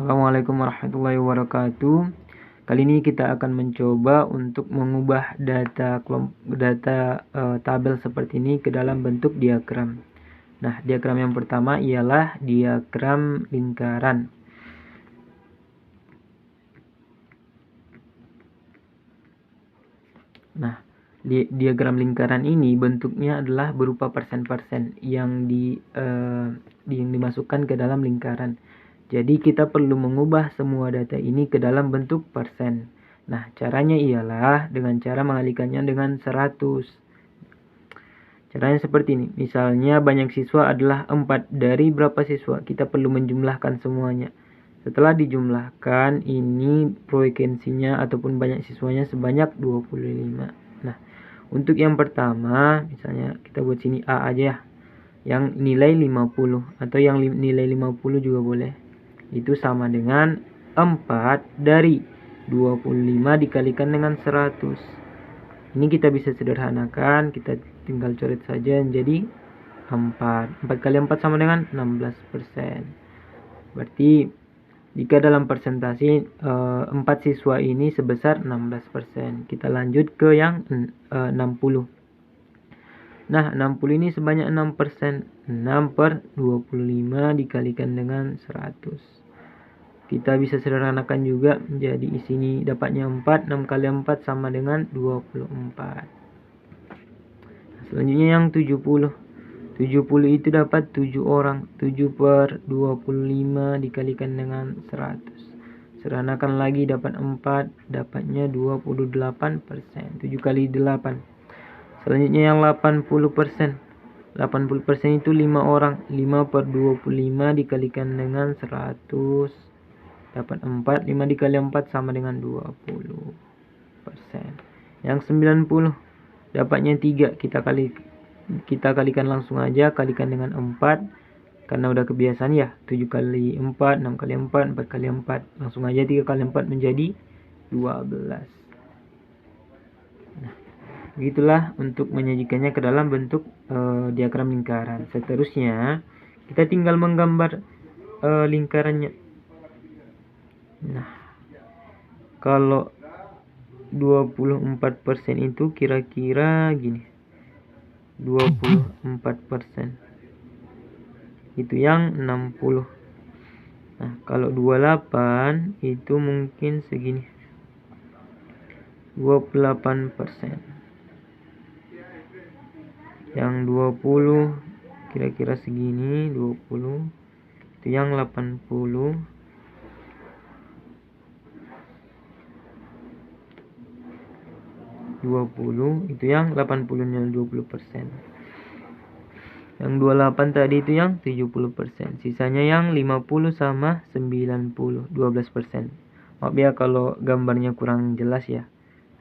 Assalamualaikum warahmatullahi wabarakatuh. Kali ini kita akan mencoba untuk mengubah tabel seperti ini ke dalam bentuk diagram. Nah, diagram yang pertama ialah diagram lingkaran. Nah, diagram lingkaran ini bentuknya adalah berupa persen-persen yang dimasukkan ke dalam lingkaran. Jadi kita perlu mengubah semua data ini ke dalam bentuk persen. Nah, caranya ialah dengan cara mengalihkannya dengan 100. Caranya seperti ini. Misalnya banyak siswa adalah 4. Dari berapa siswa? Kita perlu menjumlahkan semuanya. Setelah dijumlahkan, ini frekuensinya ataupun banyak siswanya sebanyak 25. Nah, untuk yang pertama, misalnya kita buat sini A aja ya. Yang nilai 50 atau yang nilai 50 juga boleh. Itu sama dengan 4 dari 25 dikalikan dengan 100. Ini kita bisa sederhanakan, kita tinggal coret saja jadi 4. 4 kali 4 sama dengan 16%. Berarti jika dalam persentase 4 siswa ini sebesar 16%. Kita lanjut ke yang 60. Nah, 60 ini sebanyak 6%. 6 per 25 dikalikan dengan 100. Kita bisa sederhanakan juga menjadi di sini dapatnya 4. 6 kali 4 sama dengan 24. Selanjutnya yang 70. 70 itu dapat 7 orang. 7 per 25 dikalikan dengan 100. Sederhanakan lagi dapat 4. Dapatnya 28%. 7 kali 8. Selanjutnya yang 80%. 80% itu 5 orang. 5 per 25 dikalikan dengan 100. Dapat 4. 5 dikali 4 sama dengan 20%. Yang 90. Dapatnya 3. Kita kalikan langsung aja. Kalikan dengan 4. Karena udah kebiasaan ya. 7 kali 4. 6 kali 4. 4 kali 4. Langsung aja 3 kali 4 menjadi 12. Nah, begitulah untuk menyajikannya ke dalam bentuk diagram lingkaran. Seterusnya kita tinggal menggambar lingkarannya. Nah, kalau 24% itu kira-kira gini. 24% itu yang 60. Nah, kalau 28 itu mungkin segini. 28%. Yang 20 kira-kira segini. 20 itu yang 80. 20 itu yang 80-nya 20%. Yang 28 tadi itu yang 70%. Sisanya yang 50 sama 90, 12%. Maaf ya kalau gambarnya kurang jelas ya.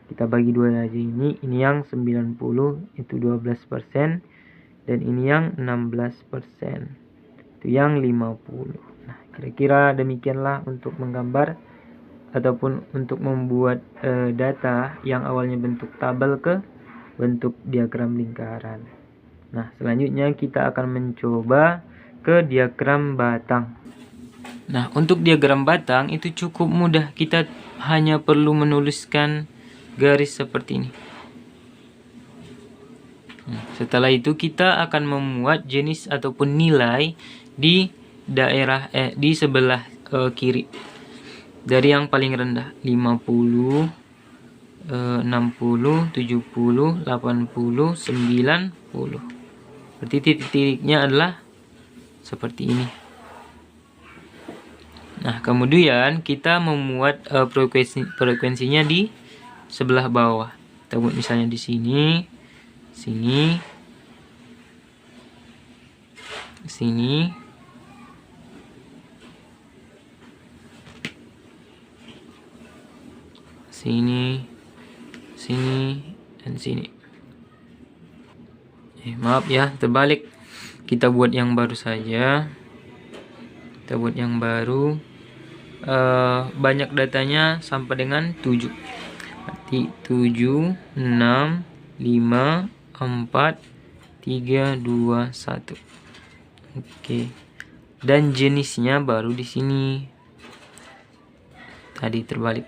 Kita bagi dua aja ini yang 90 itu 12% dan ini yang 16%. Itu yang 50. Nah, kira-kira demikianlah untuk menggambar ataupun untuk membuat data yang awalnya bentuk tabel ke bentuk diagram lingkaran. Nah, selanjutnya kita akan mencoba ke diagram batang. Nah, untuk diagram batang itu cukup mudah. Kita hanya perlu menuliskan garis seperti ini. Setelah itu kita akan memuat jenis ataupun nilai di daerah di sebelah kiri. Dari yang paling rendah 50, 60, 70, 80, 90. Berarti titik-titiknya adalah seperti ini. Nah, kemudian kita memuat frekuensinya di sebelah bawah. Kita buat misalnya di sini, sini, sini, sini, sini, dan sini. Maaf ya, terbalik. Kita buat yang baru saja. Kita buat yang baru. Banyak datanya sampai dengan 7. Berarti 7, 6, 5, 4, 3, 2, 1. Oke. Dan jenisnya baru di sini. tadi terbalik.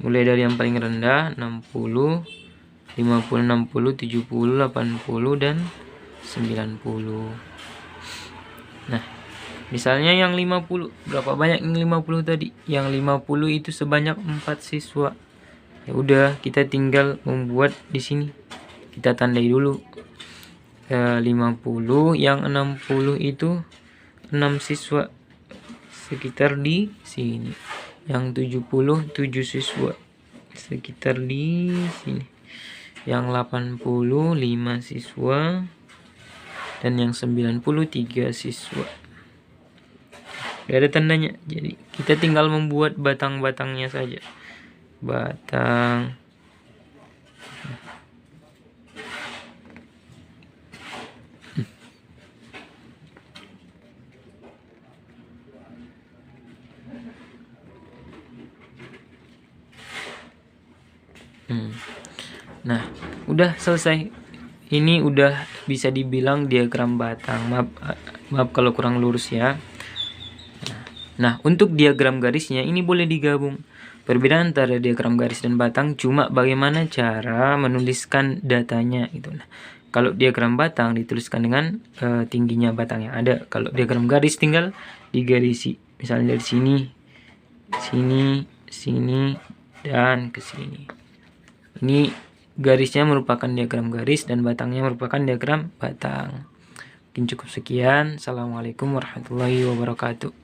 Mulai dari yang paling rendah 60, 50, 60, 70, 80 dan 90. Nah, misalnya yang 50, berapa banyak yang 50 tadi? Yang 50 itu sebanyak 4 siswa. Ya udah, kita tinggal membuat di sini. Kita tandai dulu. 50, yang 60 itu 6 siswa. Sekitar di sini. Yang 70 7 siswa. Sekitar di sini. Yang 80 5 siswa. Dan yang 90 3 siswa. Gak ada tandanya, jadi kita tinggal membuat batang-batangnya saja. Batang. Nah, udah selesai. Ini udah bisa dibilang diagram batang. Maaf kalau kurang lurus ya. Nah, untuk diagram garisnya ini boleh digabung. Perbedaan antara diagram garis dan batang cuma bagaimana cara menuliskan datanya gitu. Nah, kalau diagram batang dituliskan dengan tingginya batang yang ada. Kalau diagram garis tinggal digarisi. Misalnya dari sini, sini, sini, dan ke sini. Ini garisnya merupakan diagram garis dan batangnya merupakan diagram batang. Mungkin cukup sekian. Assalamualaikum warahmatullahi wabarakatuh.